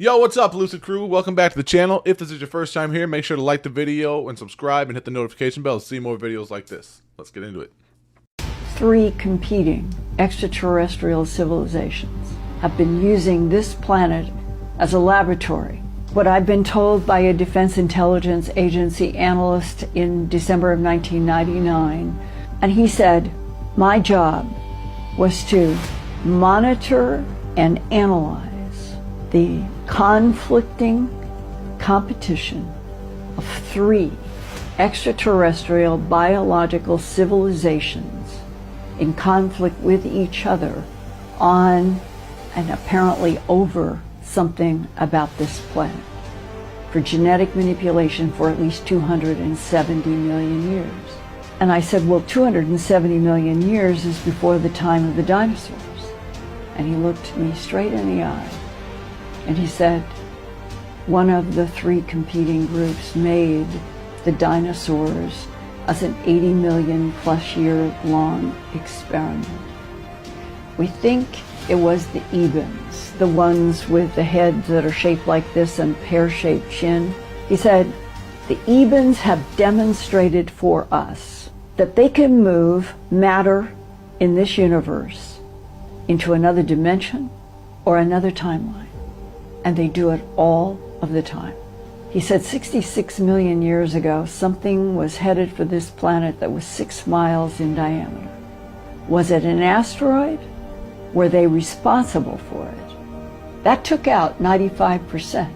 Yo, what's up, Lucid Crew? Welcome back to the channel. If this is your first time here, make sure to like the video and subscribe and hit the notification bell to see more videos like this. Let's get into it. 3 competing extraterrestrial civilizations have been using this planet as a laboratory. What I've been told by a Defense Intelligence Agency analyst in December of 1999, and he said, my job was to monitor and analyze the conflicting competition of 3 extraterrestrial biological civilizations in conflict with each other on and apparently over something about this planet for genetic manipulation for at least 270 million years. And I said, well, 270 million years is before the time of the dinosaurs. And he looked me straight in the eye and he said, one of the 3 competing groups made the dinosaurs as an 80 million plus year long experiment. We think it was the Ebens, the ones with the heads that are shaped like this and pear-shaped chin. He said, the Ebens have demonstrated for us that they can move matter in this universe into another dimension or another timeline. And they do it all of the time. He said 66 million years ago, something was headed for this planet that was 6 miles in diameter. Was it an asteroid? Were they responsible for it? That took out 95%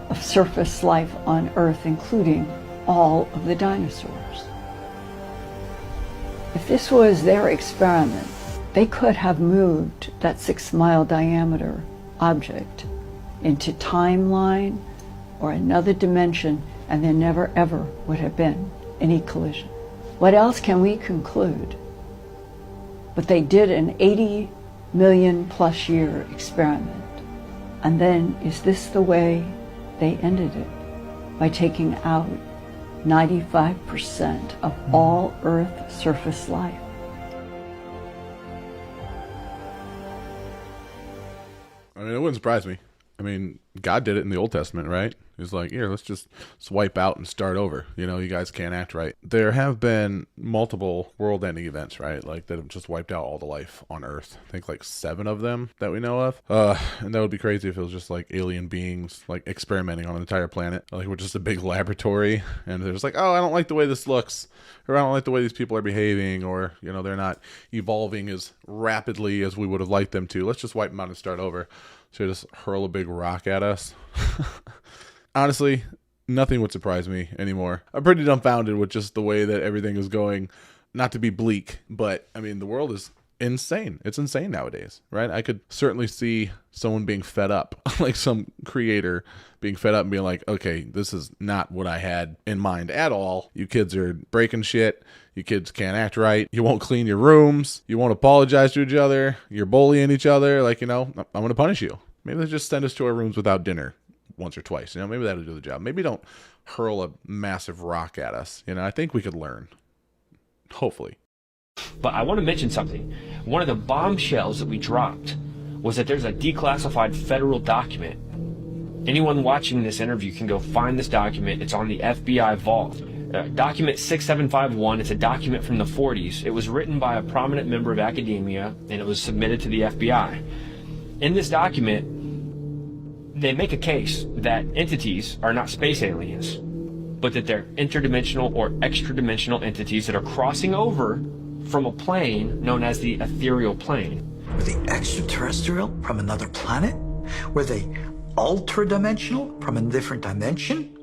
of surface life on Earth, including all of the dinosaurs. If this was their experiment, they could have moved that 6-mile diameter object into timeline or another dimension, and there never ever would have been any collision. What else can we conclude? But they did an 80 million plus year experiment. And then is this the way they ended it? By taking out 95% of all Earth surface life. I mean, it wouldn't surprise me. I mean, God did it in the Old Testament, right? He's like, here, let's just swipe out and start over. You know, you guys can't act right. There have been multiple world-ending events, right? Like, that have just wiped out all the life on Earth. I think like 7 of them that we know of. And that would be crazy if it was just like alien beings, like experimenting on an entire planet. Like, we're just a big laboratory. And they're just like, oh, I don't like the way this looks. Or I don't like the way these people are behaving. Or, you know, they're not evolving as rapidly as we would have liked them to. Let's just wipe them out and start over. So just hurl a big rock at us. Honestly, nothing would surprise me anymore. I'm pretty dumbfounded with just the way that everything is going. Not to be bleak, but I mean, the world is insane. It's insane nowadays, right? I could certainly see someone being fed up, like some creator being fed up and being like, okay, this is not what I had in mind at all. You kids are breaking shit. You kids can't act right. You won't clean your rooms. You won't apologize to each other. You're bullying each other. Like, you know, I'm going to punish you. Maybe they just send us to our rooms without dinner once or twice. You know, maybe that'll do the job. Maybe don't hurl a massive rock at us. You know, I think we could learn. Hopefully. But I want to mention something. One of the bombshells that we dropped was that there's a declassified federal document. Anyone watching this interview can go find this document. It's on the FBI vault. Document 6751, it's a document from the 40s. It was written by a prominent member of academia, and it was submitted to the FBI. In this document, they make a case that entities are not space aliens, but that they're interdimensional or extra-dimensional entities that are crossing over from a plane known as the ethereal plane. Were they extraterrestrial from another planet? Were they ultra-dimensional from a different dimension?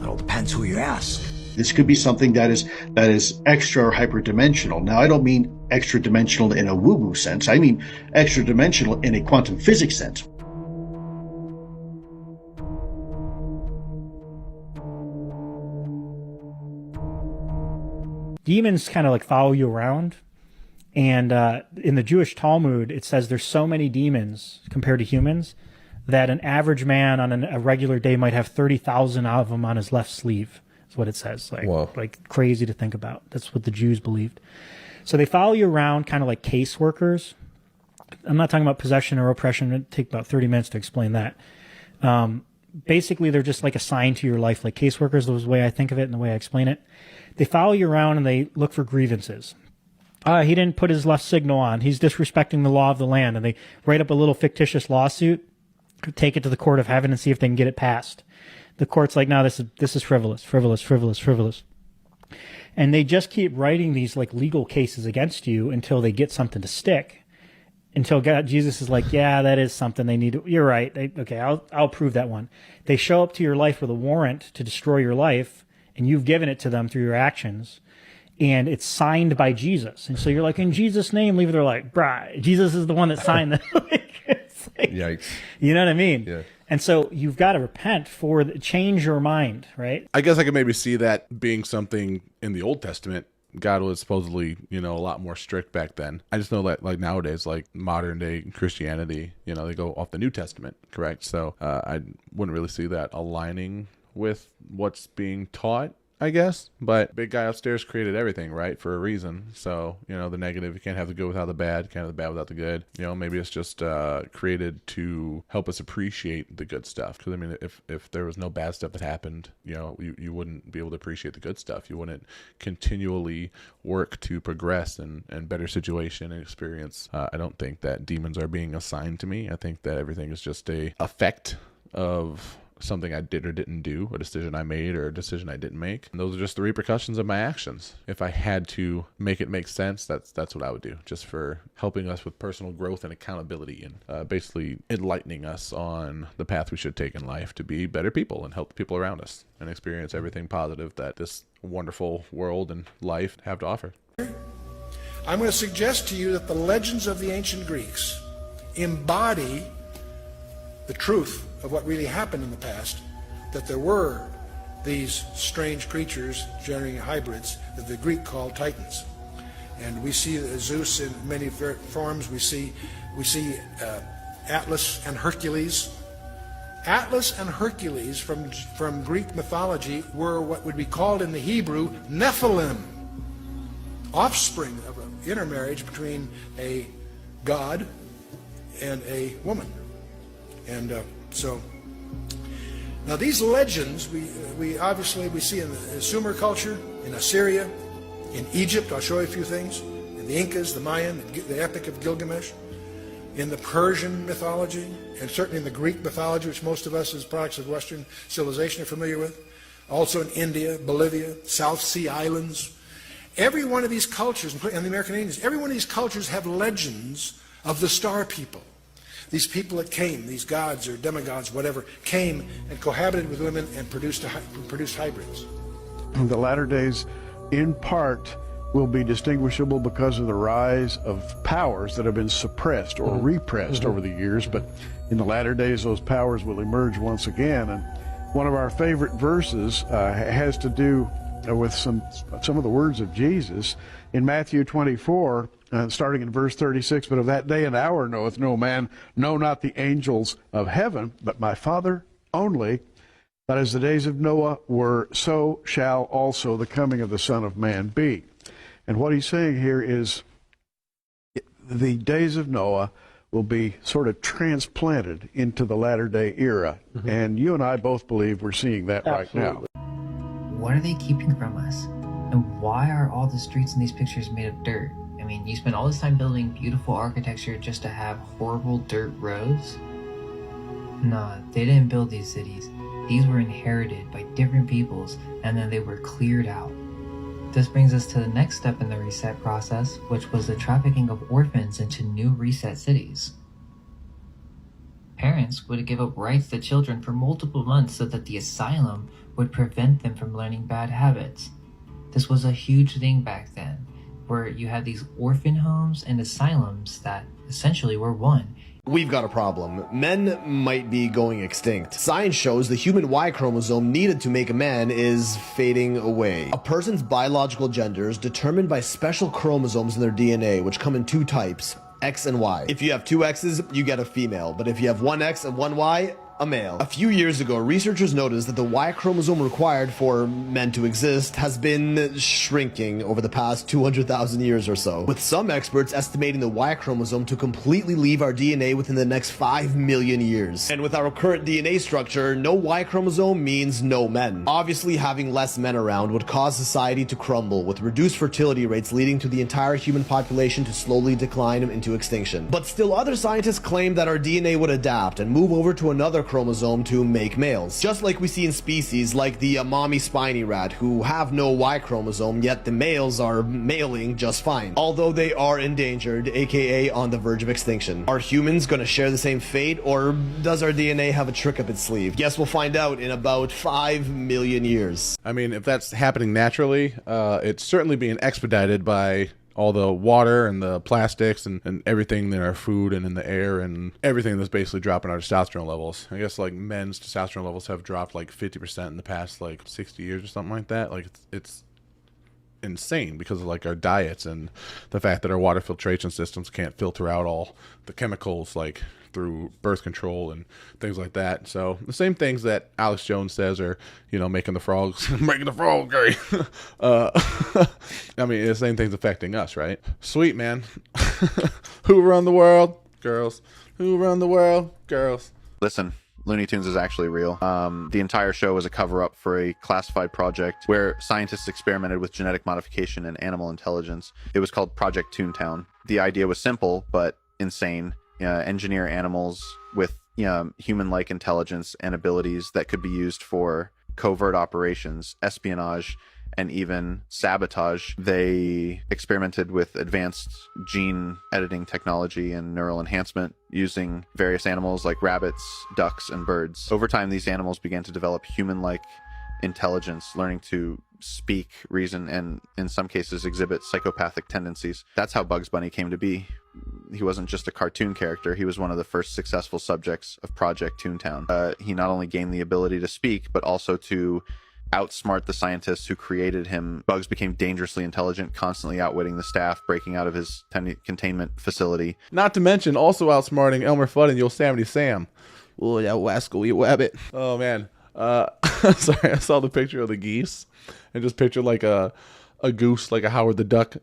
It all depends who you ask. This could be something that is extra or hyperdimensional. Now, I don't mean extra-dimensional in a woo-woo sense. I mean extra-dimensional in a quantum physics sense. Demons kind of like follow you around. And in the Jewish Talmud, it says there's so many demons compared to humans that an average man on a regular day might have 30,000 of them on his left sleeve. That's what it says. Like crazy to think about. That's what the Jews believed. So they follow you around kind of like caseworkers. I'm not talking about possession or oppression. It'd take about 30 minutes to explain that. Basically, they're just like assigned to your life, like caseworkers. Is the way I think of it and the way I explain it. They follow you around and they look for grievances. He didn't put his left signal on. He's disrespecting the law of the land. And they write up a little fictitious lawsuit, take it to the court of heaven and see if they can get it passed. The court's like, no, this is frivolous. And they just keep writing these like legal cases against you until they get something to stick. Until Jesus is like, yeah, that is something they need. You're right. Okay, I'll prove that one. They show up to your life with a warrant to destroy your life, and you've given it to them through your actions. And it's signed by Jesus. And so you're like, in Jesus' name, leave it. They're like, bruh, Jesus is the one that signed that. Yikes. You know what I mean? Yeah. And so you've got to repent change your mind, right? I guess I could maybe see that being something in the Old Testament. God was supposedly, a lot more strict back then. I just know that like nowadays, like modern day Christianity, they go off the New Testament, correct? So I wouldn't really see that aligning with what's being taught, I guess. But big guy upstairs created everything, right, for a reason. So, the negative, you can't have the good without the bad, can't have the bad without the good. Maybe it's just created to help us appreciate the good stuff. Because, I mean, if there was no bad stuff that happened, you wouldn't be able to appreciate the good stuff. You wouldn't continually work to progress and better situation and experience. I don't think that demons are being assigned to me. I think that everything is just a effect of something I did or didn't do, a decision I made or a decision I didn't make. And those are just the repercussions of my actions. If I had to make it make sense, that's what I would do, just for helping us with personal growth and accountability, and basically enlightening us on the path we should take in life to be better people and help the people around us and experience everything positive that this wonderful world and life have to offer. I'm going to suggest to you that the legends of the ancient Greeks embody the truth of what really happened in the past, that there were these strange creatures generating hybrids that the Greek called Titans. And we see Zeus in many forms. We see Atlas and Hercules. Atlas and Hercules from Greek mythology were what would be called in the Hebrew Nephilim, offspring of an intermarriage between a god and a woman. And so now these legends we obviously see in the Sumer culture, in Assyria, in Egypt. I'll show you a few things. In the Incas, the Mayan, the Epic of Gilgamesh, in the Persian mythology, and certainly in the Greek mythology, which most of us as products of Western civilization are familiar with. Also in India, Bolivia, South Sea Islands. Every one of these cultures, and the American Indians, every one of these cultures have legends of the star people. These people that came, these gods or demigods, whatever, came and cohabited with women and produced hybrids. The latter days, in part, will be distinguishable because of the rise of powers that have been suppressed or repressed over the years, but in the latter days those powers will emerge once again. And one of our favorite verses has to do with some of the words of Jesus in Matthew 24, starting in verse 36, but of that day and hour knoweth no man, no, not the angels of heaven, but my Father only. But as the days of Noah were, so shall also the coming of the Son of Man be. And what he's saying here is the days of Noah will be sort of transplanted into the latter day era. And you and I both believe we're seeing that right now. What are they keeping from us? And why are all the streets in these pictures made of dirt? I mean, you spend all this time building beautiful architecture just to have horrible dirt roads? Nah, they didn't build these cities. These were inherited by different peoples, and then they were cleared out. This brings us to the next step in the reset process, which was the trafficking of orphans into new reset cities. Parents would give up rights to children for multiple months so that the asylum would prevent them from learning bad habits. This was a huge thing back then, where you had these orphan homes and asylums that essentially were one. We've got a problem. Men might be going extinct. Science shows the human Y chromosome needed to make a man is fading away. A person's biological gender is determined by special chromosomes in their DNA, which come in two types, X and Y. If you have two X's, you get a female, but if you have one X and one Y, a male. A few years ago, researchers noticed that the Y chromosome required for men to exist has been shrinking over the past 200,000 years or so, with some experts estimating the Y chromosome to completely leave our DNA within the next 5 million years. And with our current DNA structure, no Y chromosome means no men. Obviously, having less men around would cause society to crumble, with reduced fertility rates leading to the entire human population to slowly decline into extinction. But still, other scientists claim that our DNA would adapt and move over to another chromosome to make males. Just like we see in species like the Amami spiny rat, who have no Y chromosome, yet the males are maling just fine, although they are endangered, aka on the verge of extinction. Are humans gonna share the same fate, or does our DNA have a trick up its sleeve? Guess we'll find out in about 5 million years. I mean, if that's happening naturally, it's certainly being expedited by all the water and the plastics and everything in our food and in the air and everything that's basically dropping our testosterone levels. I guess like men's testosterone levels have dropped like 50% in the past like 60 years or something like that. Like it's insane because of like our diets and the fact that our water filtration systems can't filter out all the chemicals like through birth control and things like that. So the same things that Alex Jones says are, you know, making the frogs making the frog gay. I mean, the same things affecting us, right? Sweet, man. Who run the world? Girls. Who run the world? Girls. Listen, Looney Tunes is actually real. The entire show was a cover-up for a classified project where scientists experimented with genetic modification and animal intelligence. It was called Project Toontown. The idea was simple but insane. Engineer animals with human-like intelligence and abilities that could be used for covert operations, espionage, and even sabotage. They experimented with advanced gene editing technology and neural enhancement using various animals like rabbits, ducks, and birds. Over time, these animals began to develop human-like intelligence, learning to speak, reason, and in some cases exhibit psychopathic tendencies. That's how Bugs Bunny came to be. He wasn't just a cartoon character, he was one of the first successful subjects of Project Toontown. He not only gained the ability to speak, but also to outsmart the scientists who created him. Bugs became dangerously intelligent, constantly outwitting the staff, breaking out of his containment facility. Not to mention also outsmarting Elmer Fudd and Yosemite Sam. Oh, that wascal, you wabbit. Oh, man. Sorry, I saw the picture of the geese and just pictured like a goose, like a Howard the Duck,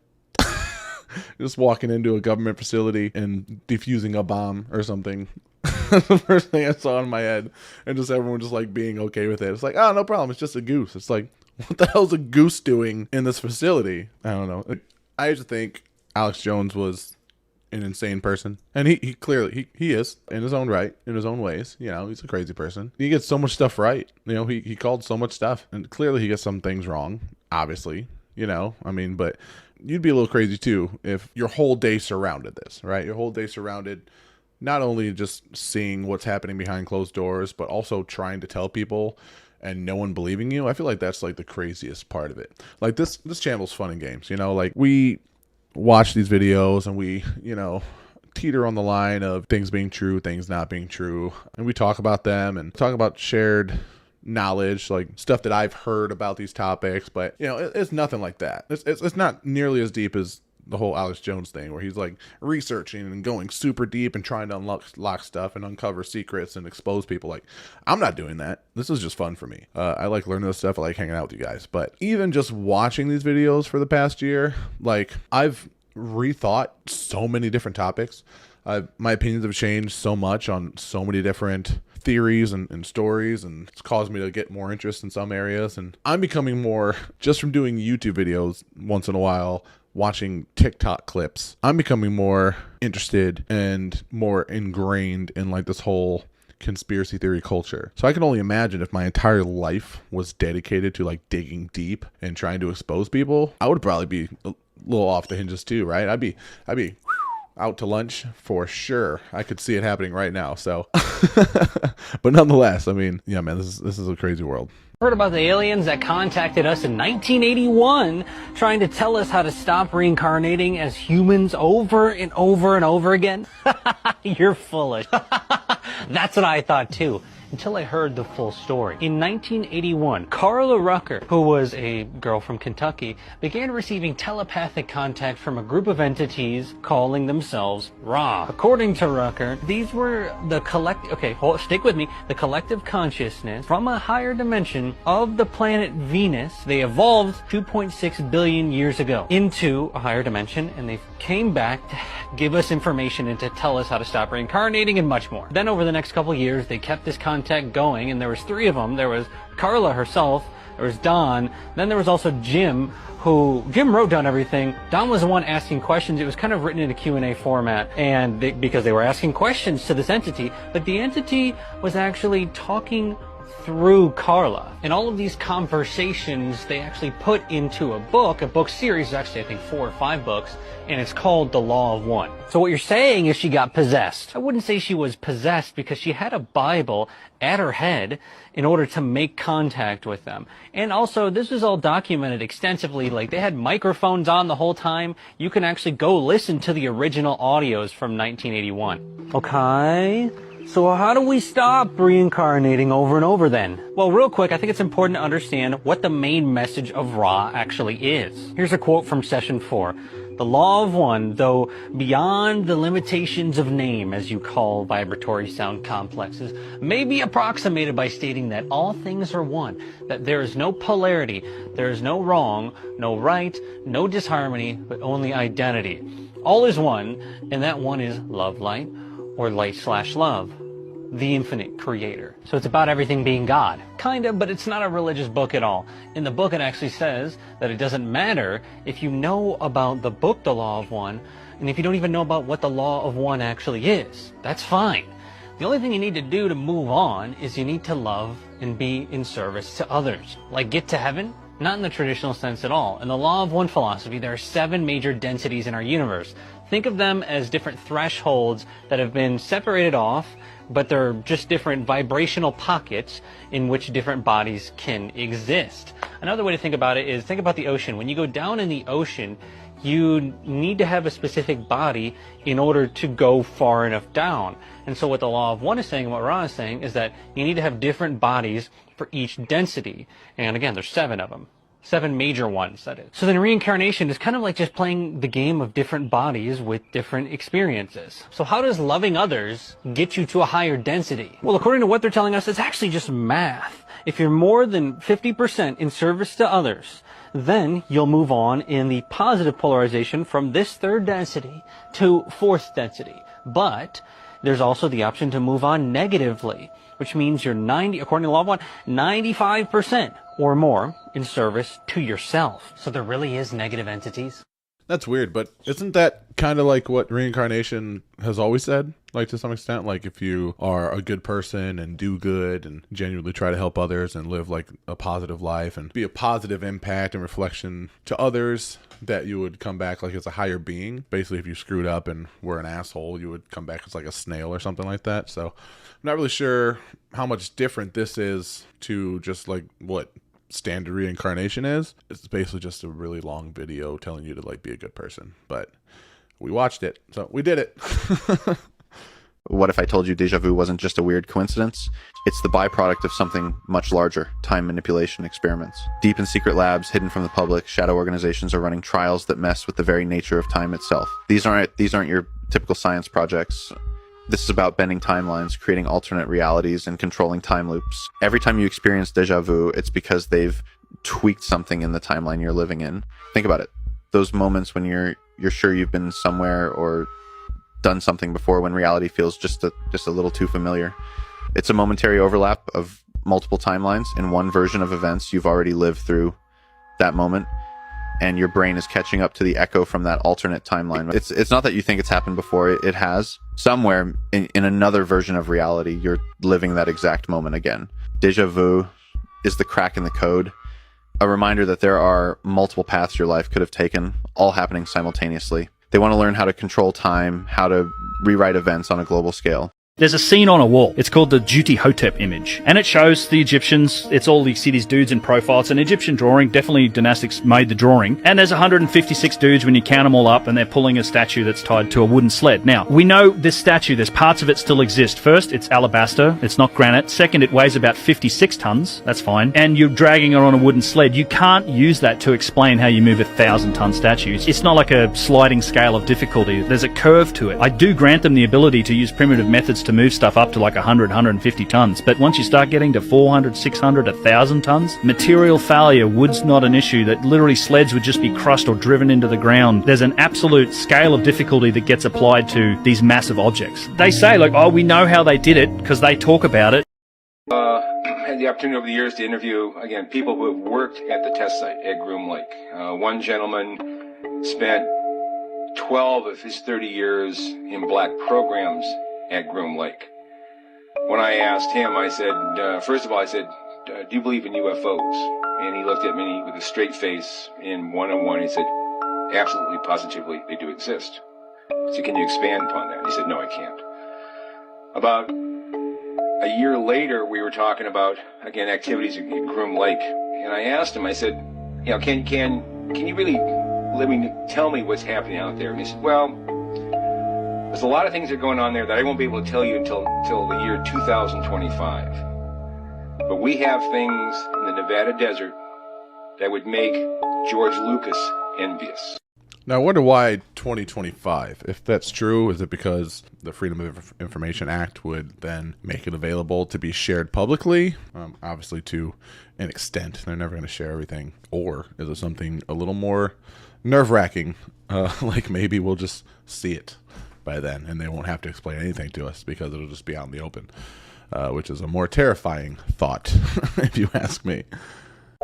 just walking into a government facility and defusing a bomb or something. The first thing I saw in my head, and just everyone just like being okay with it. It's like, oh, no problem. It's just a goose. It's like, what the hell's a goose doing in this facility? I don't know. I used to think Alex Jones was an insane person, and he clearly he is in his own right, in his own ways. You know, he's a crazy person. He gets so much stuff right. You know, he called so much stuff, and clearly he gets some things wrong, obviously. You know, I mean, but you'd be a little crazy too if your whole day surrounded this, right? Your whole day surrounded not only just seeing what's happening behind closed doors, but also trying to tell people and no one believing you. I feel like that's like the craziest part of it. Like this channel's fun and games, you know, like we watch these videos and we, you know, teeter on the line of things being true, things not being true. And we talk about them and talk about shared knowledge, like stuff that I've heard about these topics, but you know, it's nothing like that. It's not nearly as deep as the whole Alex Jones thing, where he's like researching and going super deep and trying to unlock stuff and uncover secrets and expose people. Like, I'm not doing that. This is just fun for me. I like learning this stuff. I like hanging out with you guys. But even just watching these videos for the past year, like I've rethought so many different topics. My opinions have changed so much on so many different theories and stories, and it's caused me to get more interest in some areas. And I'm becoming more, just from doing YouTube videos once in a while, watching TikTok clips, I'm becoming more interested and more ingrained in like this whole conspiracy theory culture. So I can only imagine if my entire life was dedicated to like digging deep and trying to expose people, I would probably be a little off the hinges too, right? I'd be out to lunch for sure. I could see it happening right now. So, but nonetheless, I mean, yeah, man, this is a crazy world. Heard about the aliens that contacted us in 1981, trying to tell us how to stop reincarnating as humans over and over and over again? You're foolish. That's what I thought too. until I heard the full story. In 1981, Carla Rucker, who was a girl from Kentucky, began receiving telepathic contact from a group of entities calling themselves Ra. According to Rucker, these were the stick with me, the collective consciousness from a higher dimension of the planet Venus. They evolved 2.6 billion years ago into a higher dimension, and they came back to give us information and to tell us how to stop reincarnating and much more. Then over the next couple years, they kept this contact going, and there was 3 of them. There was Carla herself, there was Don, then there was also Jim, Jim wrote down everything. Don was the one asking questions. It was kind of written in a Q&A format, and because they were asking questions to this entity, but the entity was actually talking through Carla. And all of these conversations they actually put into a book series, actually I think 4 or 5 books, and it's called The Law of One. So what you're saying is she got possessed. I wouldn't say she was possessed because she had a Bible at her head in order to make contact with them. And also, this was all documented extensively. Like, they had microphones on the whole time. You can actually go listen to the original audios from 1981. Okay. So how do we stop reincarnating over and over then? Well, real quick, I think it's important to understand what the main message of Ra actually is. Here's a quote from session 4. The law of one, though beyond the limitations of name, as you call vibratory sound complexes, may be approximated by stating that all things are one, that there is no polarity, there is no wrong, no right, no disharmony, but only identity. All is one, and that one is love light, or light/love, the infinite creator. So it's about everything being God. Kind of, but it's not a religious book at all. In the book it actually says that it doesn't matter if you know about the book, The Law of One, and if you don't even know about what the Law of One actually is. That's fine. The only thing you need to do to move on is you need to love and be in service to others. Like get to heaven? Not in the traditional sense at all. In the Law of One philosophy, there are 7 major densities in our universe. Think of them as different thresholds that have been separated off, but they're just different vibrational pockets in which different bodies can exist. Another way to think about it is think about the ocean. When you go down in the ocean, you need to have a specific body in order to go far enough down. And so what the Law of One is saying and what Ra is saying is that you need to have different bodies for each density. And again, there's 7 of them. 7 major ones, that is. So then reincarnation is kind of like just playing the game of different bodies with different experiences. So how does loving others get you to a higher density? Well, according to what they're telling us, it's actually just math. If you're more than 50% in service to others, then you'll move on in the positive polarization from this 3rd density to 4th density. But there's also the option to move on negatively, which means you're according to Law of One, 95% or more in service to yourself. So there really is negative entities. That's weird, but isn't that kind of like what reincarnation has always said? Like to some extent, like if you are a good person and do good and genuinely try to help others and live like a positive life and be a positive impact and reflection to others, that you would come back like as a higher being. Basically, if you screwed up and were an asshole, you would come back as like a snail or something like that. So I'm not really sure how much different this is to just like what standard reincarnation is. It's basically just a really long video telling you to like be a good person, but we watched it, so we did it. What if I told you deja vu wasn't just a weird coincidence? It's the byproduct of something much larger, time manipulation experiments. Deep in secret labs, hidden from the public, shadow organizations are running trials that mess with the very nature of time itself. These aren't your typical science projects. This is about bending timelines, creating alternate realities, and controlling time loops. Every time you experience deja vu, it's because they've tweaked something in the timeline you're living in. Think about it. Those moments when you're sure you've been somewhere or done something before when reality feels just a little too familiar. It's a momentary overlap of multiple timelines in one version of events you've already lived through that moment, and your brain is catching up to the echo from that alternate timeline. It's not that you think it's happened before. It has. Somewhere in another version of reality, you're living that exact moment again. Deja vu is the crack in the code, a reminder that there are multiple paths your life could have taken, all happening simultaneously. They want to learn how to control time, how to rewrite events on a global scale. There's a scene on a wall. It's called the Duty Hotep image. And it shows the Egyptians. It's all you see these dudes in profile. It's an Egyptian drawing. Definitely Dynastics made the drawing. And there's 156 dudes when you count them all up, and they're pulling a statue that's tied to a wooden sled. Now, we know this statue, there's parts of it still exist. First, it's alabaster. It's not granite. Second, it weighs about 56 tons. That's fine. And you're dragging it on a wooden sled. You can't use that to explain how you move a 1,000-ton statue. It's not like a sliding scale of difficulty. There's a curve to it. I do grant them the ability to use primitive methods to move stuff up to like 100, 150 tons. But once you start getting to 400, 600, 1,000 tons, material failure wood's not an issue. That literally sleds would just be crushed or driven into the ground. There's an absolute scale of difficulty that gets applied to these massive objects. They say, like, oh, we know how they did it because they talk about it. Had the opportunity over the years to interview, again, people who have worked at the test site at Groom Lake. One gentleman spent 12 of his 30 years in black programs at Groom Lake. When I asked him, I said, first of all, I said, do you believe in UFOs? And he looked at me with a straight face in one-on-one. He said, absolutely, positively, they do exist. I said, can you expand upon that? He said, no, I can't. About a year later, we were talking about, again, activities at Groom Lake. And I asked him, I said, you know, can you really tell me what's happening out there? And he said, well, there's a lot of things that are going on there that I won't be able to tell you until the year 2025. But we have things in the Nevada desert that would make George Lucas envious. Now, I wonder why 2025? If that's true, is it because the Freedom of Information Act would then make it available to be shared publicly? Obviously, to an extent. They're never going to share everything. Or is it something a little more nerve-wracking? Like maybe we'll just see it by then, and they won't have to explain anything to us because it'll just be out in the open, which is a more terrifying thought, if you ask me.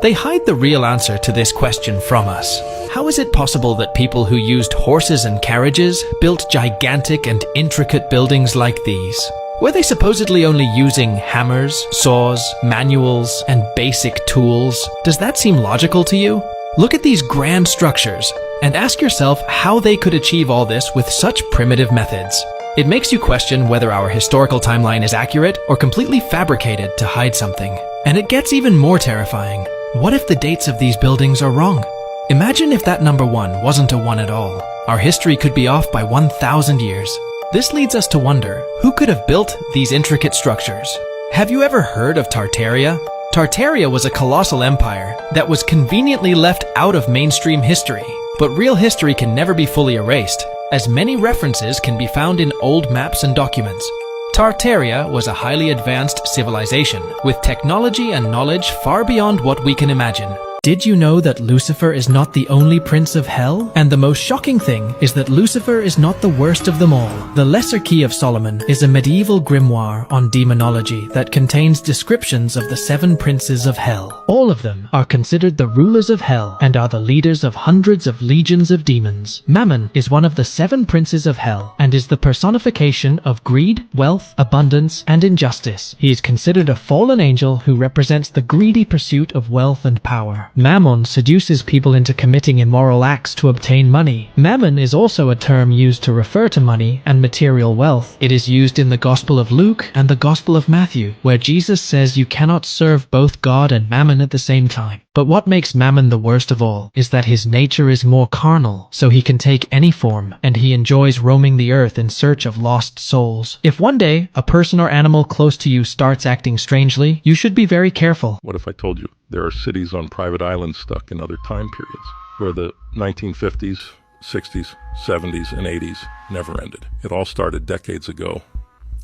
They hide the real answer to this question from us. How is it possible that people who used horses and carriages built gigantic and intricate buildings like these? Were they supposedly only using hammers, saws, manuals, and basic tools? Does that seem logical to you? Look at these grand structures and ask yourself how they could achieve all this with such primitive methods. It makes you question whether our historical timeline is accurate or completely fabricated to hide something. And it gets even more terrifying. What if the dates of these buildings are wrong? Imagine if that number 1 wasn't a 1 at all. Our history could be off by 1,000 years. This leads us to wonder, who could have built these intricate structures? Have you ever heard of Tartaria? Tartaria was a colossal empire that was conveniently left out of mainstream history. But real history can never be fully erased, as many references can be found in old maps and documents. Tartaria was a highly advanced civilization, with technology and knowledge far beyond what we can imagine. Did you know that Lucifer is not the only prince of hell? And the most shocking thing is that Lucifer is not the worst of them all. The Lesser Key of Solomon is a medieval grimoire on demonology that contains descriptions of the 7 princes of hell. All of them are considered the rulers of hell and are the leaders of hundreds of legions of demons. Mammon is one of the 7 princes of hell and is the personification of greed, wealth, abundance, and injustice. He is considered a fallen angel who represents the greedy pursuit of wealth and power. Mammon seduces people into committing immoral acts to obtain money. Mammon is also a term used to refer to money and material wealth. It is used in the Gospel of Luke and the Gospel of Matthew, where Jesus says you cannot serve both God and mammon at the same time. But what makes Mammon the worst of all is that his nature is more carnal, so he can take any form, and he enjoys roaming the earth in search of lost souls. If one day a person or animal close to you starts acting strangely, you should be very careful. What if I told you there are cities on private islands stuck in other time periods, where the 1950s, 60s, 70s, and 80s never ended? It all started decades ago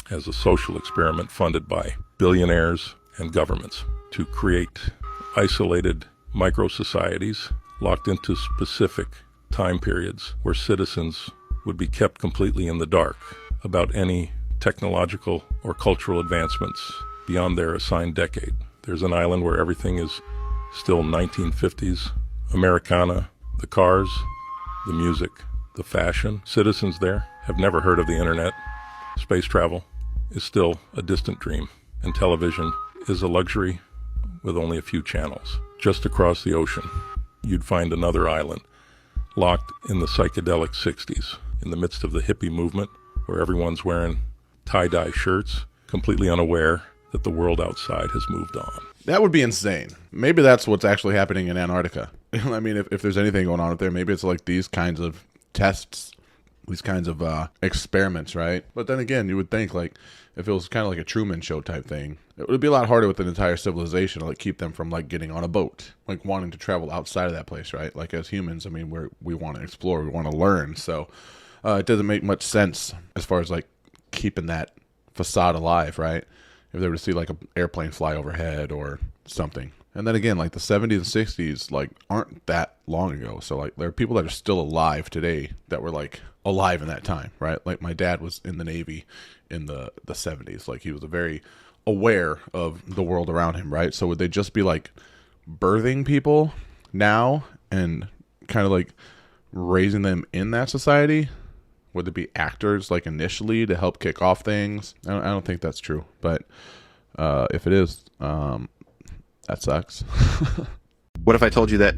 as a social experiment funded by billionaires and governments to create isolated micro-societies locked into specific time periods where citizens would be kept completely in the dark about any technological or cultural advancements beyond their assigned decade. There's an island where everything is still 1950s, Americana, the cars, the music, the fashion. Citizens there have never heard of the internet. Space travel is still a distant dream, and television is a luxury with only a few channels. Just across the ocean, you'd find another island locked in the psychedelic 60s, in the midst of the hippie movement, where everyone's wearing tie-dye shirts, completely unaware that the world outside has moved on. That would be insane. Maybe that's what's actually happening in Antarctica. I mean, if there's anything going on up there, maybe it's like these kinds of tests, these kinds of experiments, right? But then again, you would think like if it was kind of like a Truman Show type thing, it would be a lot harder with an entire civilization to like keep them from like getting on a boat, like wanting to travel outside of that place, right? Like as humans, I mean, we want to explore, we want to learn. So it doesn't make much sense as far as like keeping that facade alive, right? If they were to see like an airplane fly overhead or something. And then again, like the 70s and 60s like aren't that long ago. So like there are people that are still alive today that were like alive in that time, right? Like my dad was in the Navy in the 70s. Like he was very aware of the world around him, right? So would they just be like birthing people now and kind of like raising them in that society? Would it be actors like initially to help kick off things? I don't think that's true, but if it is, that sucks. What if I told you that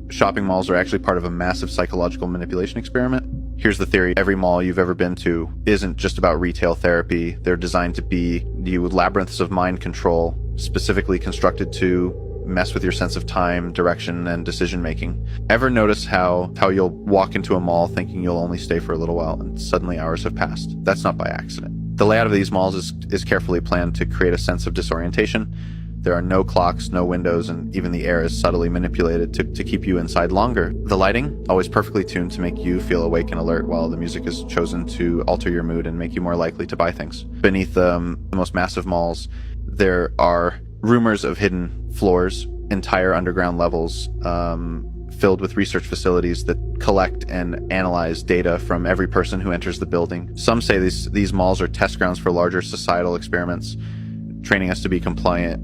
shopping malls are actually part of a massive psychological manipulation experiment? Here's the theory. Every mall you've ever been to isn't just about retail therapy. They're designed to be you labyrinths of mind control, specifically constructed to mess with your sense of time, direction, and decision making. Ever notice how you'll walk into a mall thinking you'll only stay for a little while and suddenly hours have passed? That's not by accident. The layout of these malls is carefully planned to create a sense of disorientation. There are no clocks, no windows, and even the air is subtly manipulated to keep you inside longer. The lighting, always perfectly tuned to make you feel awake and alert, while the music is chosen to alter your mood and make you more likely to buy things. Beneath the most massive malls, there are rumors of hidden floors, entire underground levels filled with research facilities that collect and analyze data from every person who enters the building. Some say these malls are test grounds for larger societal experiments, training us to be compliant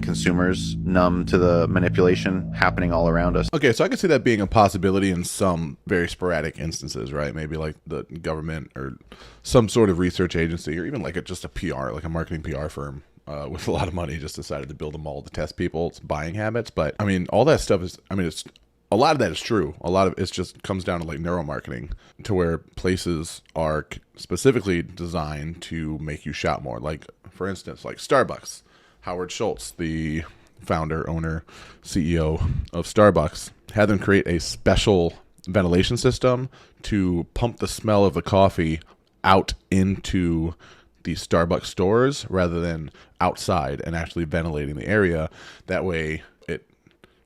consumers, numb to the manipulation happening all around us. Okay, so I can see that being a possibility in some very sporadic instances, right? Maybe like the government or some sort of research agency, or even like just a PR, like a marketing PR firm with a lot of money just decided to build a mall to test people's buying habits. But I mean, all that stuff is, I mean, it's a lot of that is true. A lot of it just comes down to like neuromarketing, to where places are specifically designed to make you shop more. Like, for instance, like Starbucks. Howard Schultz, the founder, owner, CEO of Starbucks, had them create a special ventilation system to pump the smell of the coffee out into the Starbucks stores rather than outside and actually ventilating the area. That way it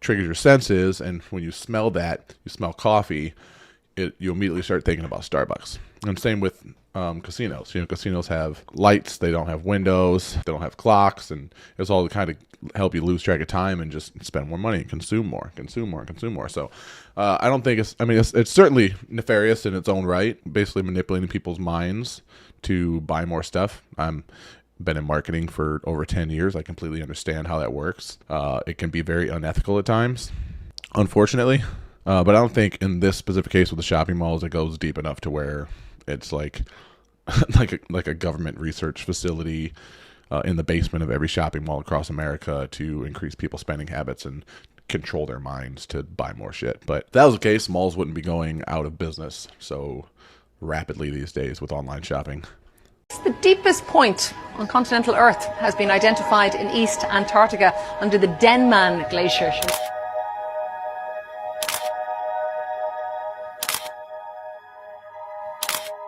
triggers your senses, and when you smell that, you smell coffee, you immediately start thinking about Starbucks. And same with casinos. You know, casinos have lights, they don't have windows, they don't have clocks, and it's all to kind of help you lose track of time and just spend more money and consume more. So I don't think it's certainly nefarious in its own right, basically manipulating people's minds to buy more stuff. I'm been in marketing for over 10 years. I completely understand how that works. It can be very unethical at times, unfortunately. But I don't think in this specific case with the shopping malls, it goes deep enough to where it's like like a government research facility in the basement of every shopping mall across America to increase people's spending habits and control their minds to buy more shit. But if that was the case, malls wouldn't be going out of business so rapidly these days with online shopping. The deepest point on continental Earth has been identified in East Antarctica under the Denman Glacier.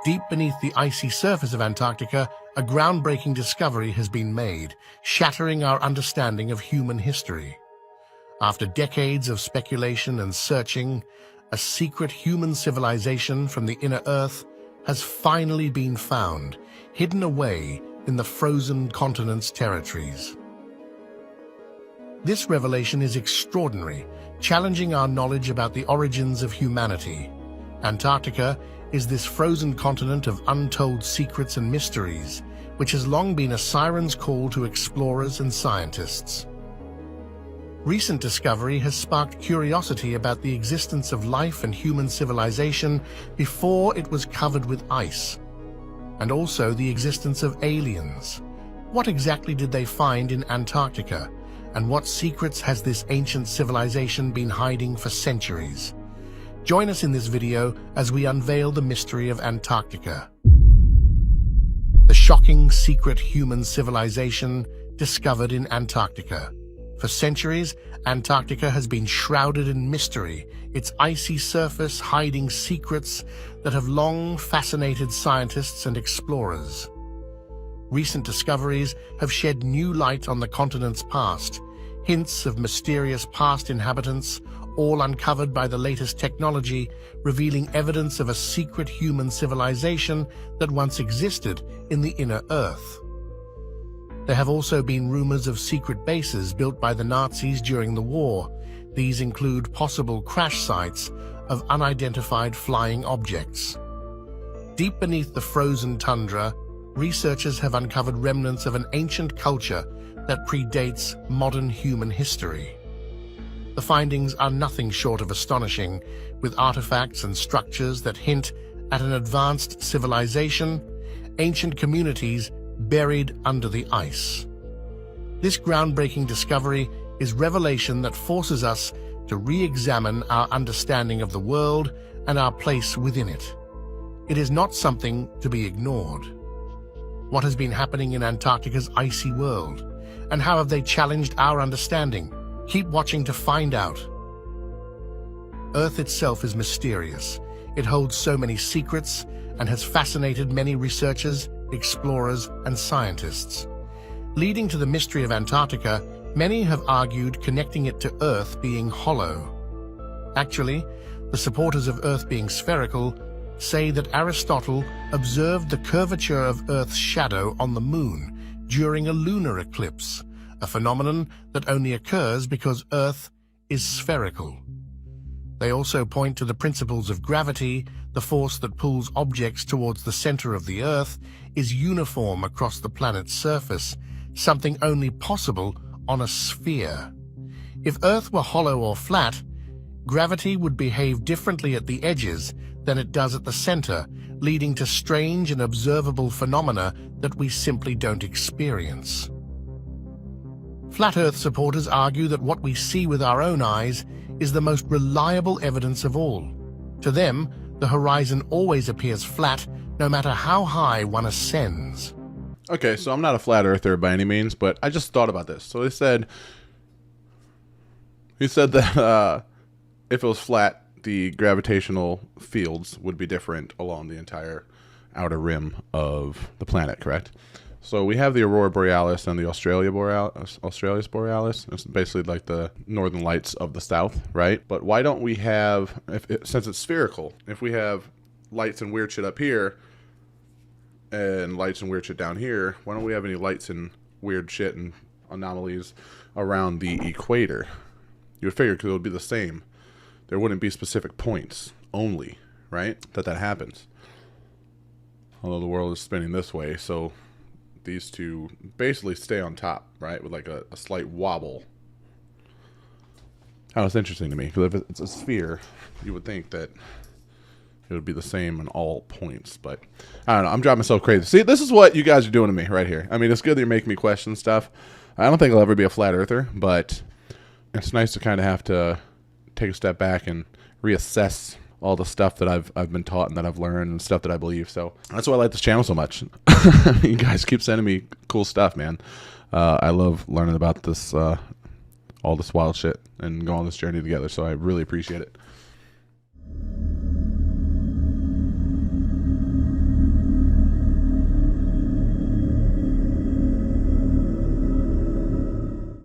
Deep beneath the icy surface of Antarctica, a groundbreaking discovery has been made, shattering our understanding of human history. After decades of speculation and searching, a secret human civilization from the inner Earth has finally been found, hidden away in the frozen continent's territories. This revelation is extraordinary, challenging our knowledge about the origins of humanity. Antarctica is this frozen continent of untold secrets and mysteries, which has long been a siren's call to explorers and scientists. Recent discovery has sparked curiosity about the existence of life and human civilization before it was covered with ice, and also the existence of aliens. What exactly did they find in Antarctica, and what secrets has this ancient civilization been hiding for centuries? Join us in this video as we unveil the mystery of Antarctica. shocking secret human civilization discovered in Antarctica. For centuries, Antarctica has been shrouded in mystery, its icy surface hiding secrets that have long fascinated scientists and explorers. Recent discoveries have shed new light on the continent's past, hints of mysterious past inhabitants, all uncovered by the latest technology, revealing evidence of a secret human civilization that once existed in the inner Earth. There have also been rumors of secret bases built by the Nazis during the war. These include possible crash sites of unidentified flying objects. Deep beneath the frozen tundra, researchers have uncovered remnants of an ancient culture that predates modern human history. The findings are nothing short of astonishing, with artifacts and structures that hint at an advanced civilization, ancient communities buried under the ice. This groundbreaking discovery is revelation that forces us to re-examine our understanding of the world and our place within it. It is not something to be ignored. What has been happening in Antarctica's icy world, and how have they challenged our understanding? Keep watching to find out. Earth itself is mysterious. It holds so many secrets and has fascinated many researchers, explorers, and scientists. Leading to the mystery of Antarctica, many have argued connecting it to Earth being hollow. Actually, the supporters of Earth being spherical say that Aristotle observed the curvature of Earth's shadow on the moon during a lunar eclipse, a phenomenon that only occurs because Earth is spherical. They also point to the principles of gravity. The force that pulls objects towards the center of the Earth is uniform across the planet's surface, something only possible on a sphere. If Earth were hollow or flat, gravity would behave differently at the edges than it does at the center, leading to strange and observable phenomena that we simply don't experience. Flat Earth supporters argue that what we see with our own eyes is the most reliable evidence of all. To them, the horizon always appears flat, no matter how high one ascends. Okay, so I'm not a flat earther by any means, but I just thought about this. So he said that if it was flat, the gravitational fields would be different along the entire outer rim of the planet, correct? So we have the Aurora Borealis and the Australis Borealis. It's basically like the northern lights of the south, right? But why don't we have, since it's spherical, if we have lights and weird shit up here and lights and weird shit down here, why don't we have any lights and weird shit and anomalies around the equator? You would figure because it would be the same. There wouldn't be specific points only, right? That happens. Although the world is spinning this way, so these two basically stay on top, right? With like a slight wobble. That was interesting to me, because if it's a sphere, you would think that it would be the same in all points. But I don't know. I'm driving myself crazy. See, this is what you guys are doing to me right here. I mean, it's good that you're making me question stuff. I don't think I'll ever be a flat earther, but it's nice to kind of have to take a step back and reassess all the stuff that I've been taught and that I've learned and stuff that I believe. So that's why I like this channel so much. You guys keep sending me cool stuff, man. I love learning about this, all this wild shit and go on this journey together. So I really appreciate it.